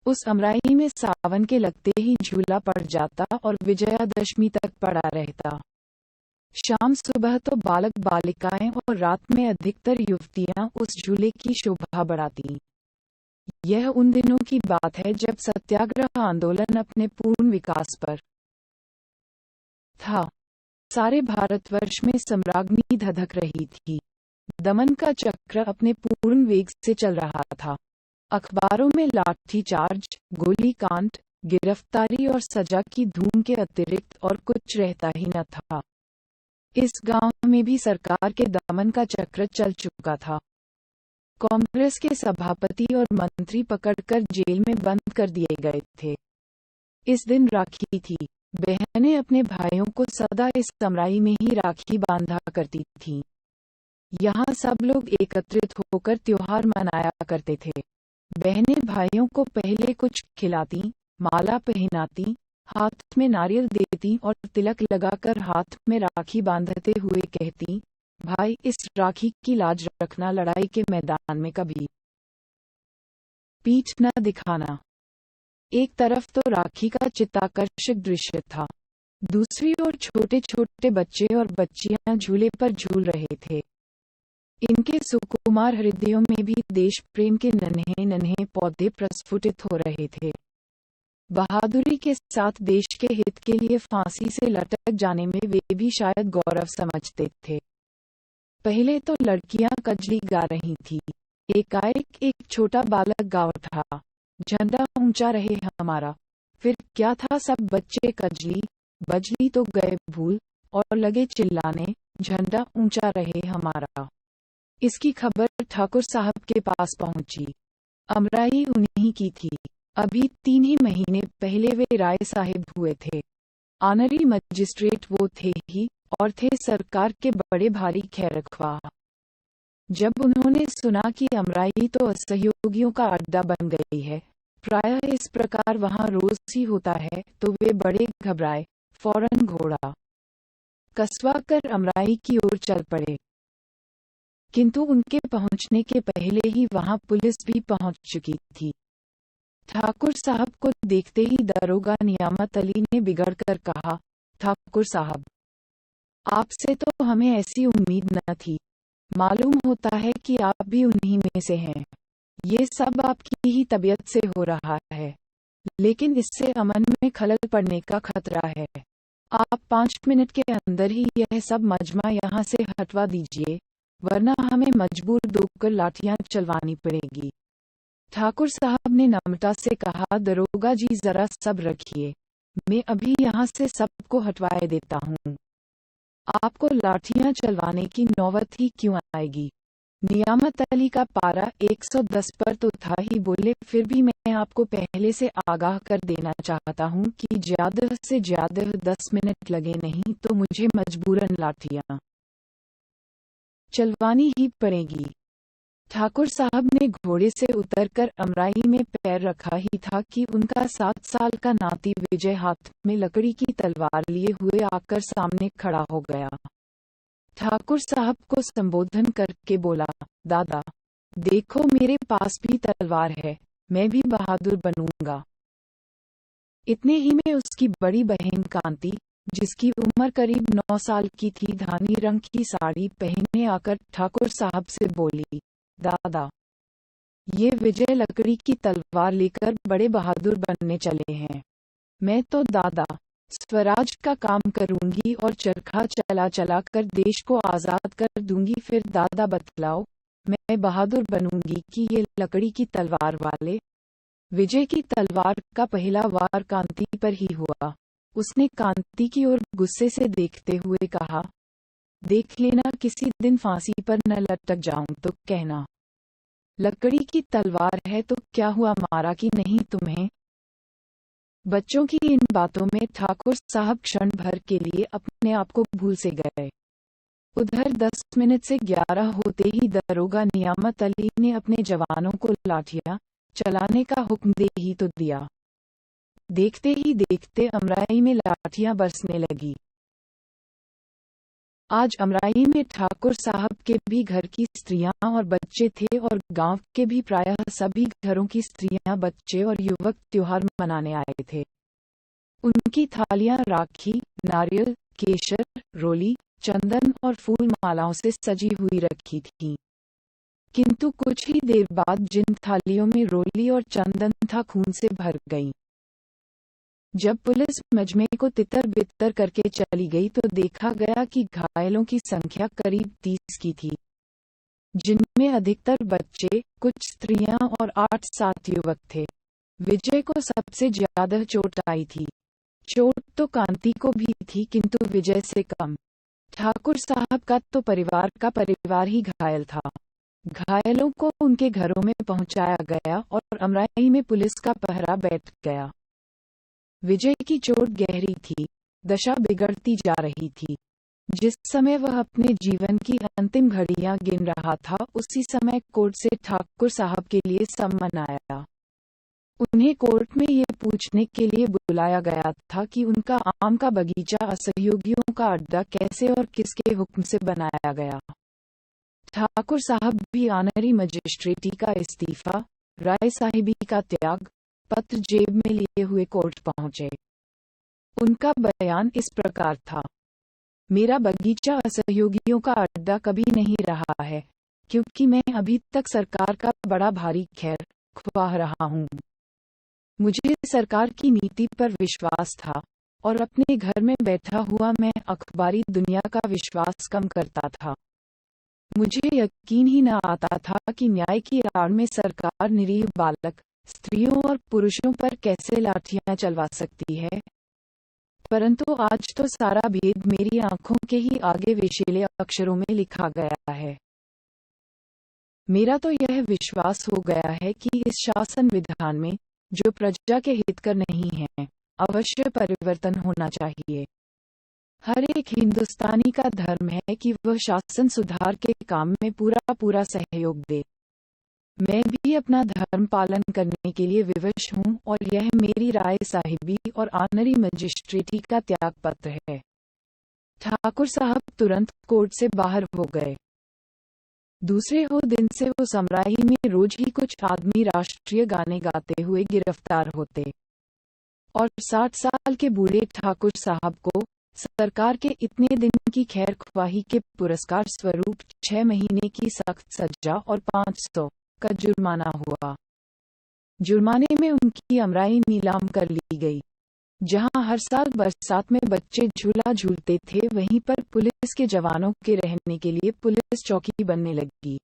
उस अमराई में सावन के लगते ही झूला पड़ जाता और विजयादशमी तक पड़ा रहता। शाम सुबह तो बालक बालिकाएं और रात में अधिकतर युवतियां उस झूले की शोभा बढ़ाती। यह उन दिनों की बात है जब सत्याग्रह आंदोलन अपने पूर्ण विकास पर था। सारे भारतवर्ष में सम्राग्नि धधक रही थी। दमन का चक्र अपने पूर्ण वेग से चल रहा था। अखबारों में लाठीचार्ज, गोलीकांड, गिरफ्तारी और सजा की धूम के अतिरिक्त और कुछ रहता ही न था। इस गांव में भी सरकार के दमन का चक्र चल चुका था। कांग्रेस के सभापति और मंत्री पकड़कर जेल में बंद कर दिए गए थे। इस दिन राखी थी। बहनें अपने भाइयों को सदा इस अमराई में ही राखी बांधा करती थीं। यहाँ सब लोग एकत्रित होकर त्योहार मनाया करते थे। बहनें भाइयों को पहले कुछ खिलाती, माला पहनाती, हाथ में नारियल देती और तिलक लगाकर हाथ में राखी बांधते हुए कहती, भाई इस राखी की लाज रखना, लड़ाई के मैदान में कभी पीठ न दिखाना। एक तरफ तो राखी का चित्ताकर्षक दृश्य था, दूसरी ओर छोटे छोटे बच्चे और बच्चियां झूले पर झूल रहे थे। इनके सुकुमार हृदयों में भी देश प्रेम के नन्हे नन्हे पौधे प्रस्फुटित हो रहे थे। बहादुरी के साथ देश के हित के लिए फांसी से लटक जाने में वे भी शायद गौरव समझते थे। पहले तो लड़कियां कजली गा रही थी। एकाएक एक छोटा बालक गा उठा, झंडा ऊंचा रहे हमारा। फिर क्या था, सब बच्चे कजली बजली तो गए भूल और लगे चिल्लाने, झंडा ऊंचा रहे हमारा। इसकी खबर ठाकुर साहब के पास पहुंची। अमराई उन्हीं की थी। अभी 3 ही महीने पहले वे राय साहिब हुए थे। ऑनरी मजिस्ट्रेट वो थे ही, और थे सरकार के बड़े भारी खैरख्वाह। जब उन्होंने सुना कि अमराई तो असहयोगियों का अड्डा बन गई है, प्रायः इस प्रकार वहां रोज ही होता है, तो वे बड़े घबराए, फौरन घोड़ा कसवा कर अमराई की ओर चल पड़े। किंतु उनके पहुंचने के पहले ही वहां पुलिस भी पहुंच चुकी थी। ठाकुर साहब को देखते ही दरोगा नियामत अली ने बिगड़कर कहा, ठाकुर साहब, आपसे तो हमें ऐसी उम्मीद न थी। मालूम होता है कि आप भी उन्हीं में से हैं। ये सब आपकी ही तबीयत से हो रहा है, लेकिन इससे अमन में खलल पड़ने का खतरा है। आप 5 मिनट के अंदर ही यह सब मजमा यहाँ से हटवा दीजिए, वरना हमें मजबूर होकर लाठियां चलवानी पड़ेगी। ठाकुर साहब ने नम्रता से कहा, दरोगा जी जरा सब्र रखिए, मैं अभी यहाँ से सबको हटवाए देता हूँ। आपको लाठियां चलवाने की नौबत ही क्यों आएगी। नियामत अली का पारा 110 पर तो था ही, बोले, फिर भी मैं आपको पहले से आगाह कर देना चाहता हूँ कि ज्यादा से ज्यादा 10 मिनट लगे, नहीं तो मुझे मजबूरन लाठियां चलवानी ही पड़ेगी। ठाकुर साहब ने घोड़े से उतरकर अमराई में पैर रखा ही था कि उनका 7 साल का नाती विजय हाथ में लकड़ी की तलवार लिए हुए आकर सामने खड़ा हो गया। ठाकुर साहब को संबोधन करके बोला, दादा देखो, मेरे पास भी तलवार है, मैं भी बहादुर बनूंगा। इतने ही में उसकी बड़ी बहन कांति, जिसकी उम्र करीब 9 साल की थी, धानी रंग की साड़ी पहने आकर ठाकुर साहब से बोली, दादा ये विजय लकड़ी की तलवार लेकर बड़े बहादुर बनने चले हैं। मैं तो दादा स्वराज का काम करूंगी और चरखा चला चला कर देश को आजाद कर दूंगी। फिर दादा बतलाओ, मैं बहादुर बनूंगी कि ये लकड़ी की तलवार वाले। विजय की तलवार का पहला वार कांति पर ही हुआ। उसने कांति की ओर गुस्से से देखते हुए कहा, देख लेना, किसी दिन फांसी पर न लटक जाऊं तो कहना। लकड़ी की तलवार है तो क्या हुआ, मारा कि नहीं तुम्हें। बच्चों की इन बातों में ठाकुर साहब क्षण भर के लिए अपने आप को भूल से गए। उधर 10 मिनट से 11 होते ही दरोगा नियामत अली ने अपने जवानों को लाठियां चलाने का हुक्म दे ही तो दिया। देखते ही देखते अमराई में लाठियां बरसने लगी। आज अमराई में ठाकुर साहब के भी घर की स्त्रियां और बच्चे थे और गांव के भी प्रायः सभी घरों की स्त्रियां, बच्चे और युवक त्योहार मनाने आए थे। उनकी थालियां राखी, नारियल, केशर, रोली, चंदन और फूल मालाओं से सजी हुई रखी थीं। किंतु कुछ ही देर बाद जिन थालियों में रोली और चंदन था, खून से भर गईं। जब पुलिस मजमे को तितर बितर करके चली गई तो देखा गया कि घायलों की संख्या करीब 30 की थी, जिनमें अधिकतर बच्चे, कुछ स्त्रियां और 8-7 युवक थे। विजय को सबसे ज्यादा चोट आई थी। चोट तो कांति को भी थी, किंतु विजय से कम। ठाकुर साहब का तो परिवार का परिवार ही घायल था। घायलों को उनके घरों में पहुंचाया गया और अमराई में पुलिस का पहरा बैठ गया। विजय की चोट गहरी थी, दशा बिगड़ती जा रही थी। जिस समय वह अपने जीवन की अंतिम घड़ियां गिन रहा था, उसी समय कोर्ट से ठाकुर साहब के लिए सम्मन आया। उन्हें कोर्ट में ये पूछने के लिए बुलाया गया था कि उनका आम का बगीचा असहयोगियों का अड्डा कैसे और किसके हुक्म से बनाया गया। ठाकुर साहब भी ऑनरी मजिस्ट्रेटी का इस्तीफा, राय साहिबी का त्याग पत्र जेब में लिए हुए कोर्ट पहुंचे। उनका बयान इस प्रकार था। मेरा बगीचा असहयोगियों का अड्डा कभी नहीं रहा है, क्योंकि मैं अभी तक सरकार का बड़ा भारी खैर ख्वाह रहा हूँ। मुझे सरकार की नीति पर विश्वास था और अपने घर में बैठा हुआ मैं अखबारी दुनिया का विश्वास कम करता था। मुझे यकीन ही न आता था कि न्याय की आड़ में सरकार निरीह बालक, स्त्रियों और पुरुषों पर कैसे लाठियां चलवा सकती है। परंतु आज तो सारा भेद मेरी आंखों के ही आगे विशेले अक्षरों में लिखा गया है। मेरा तो यह विश्वास हो गया है कि इस शासन विधान में, जो प्रजा के हितकर नहीं है, अवश्य परिवर्तन होना चाहिए। हर एक हिंदुस्तानी का धर्म है कि वह शासन सुधार के काम में पूरा सहयोग दे। मैं भी अपना धर्म पालन करने के लिए विवश हूँ और यह मेरी राय साहिबी और ऑनरी मजिस्ट्रेटी का त्याग पत्र है। ठाकुर साहब तुरंत कोर्ट से बाहर हो गए। दूसरे हो दिन से उस अमराई में रोज ही कुछ आदमी राष्ट्रीय गाने गाते हुए गिरफ्तार होते और 60 साल के बूढ़े ठाकुर साहब को सरकार के इतने दिन की खैर ख्वाही के पुरस्कार स्वरूप 6 महीने की सख्त सजा और 500 का जुर्माना हुआ। जुर्माने में उनकी अमराई नीलाम कर ली गई। जहां हर साल बरसात में बच्चे झूला झूलते थे, वहीं पर पुलिस के जवानों के रहने के लिए पुलिस चौकी बनने लगी।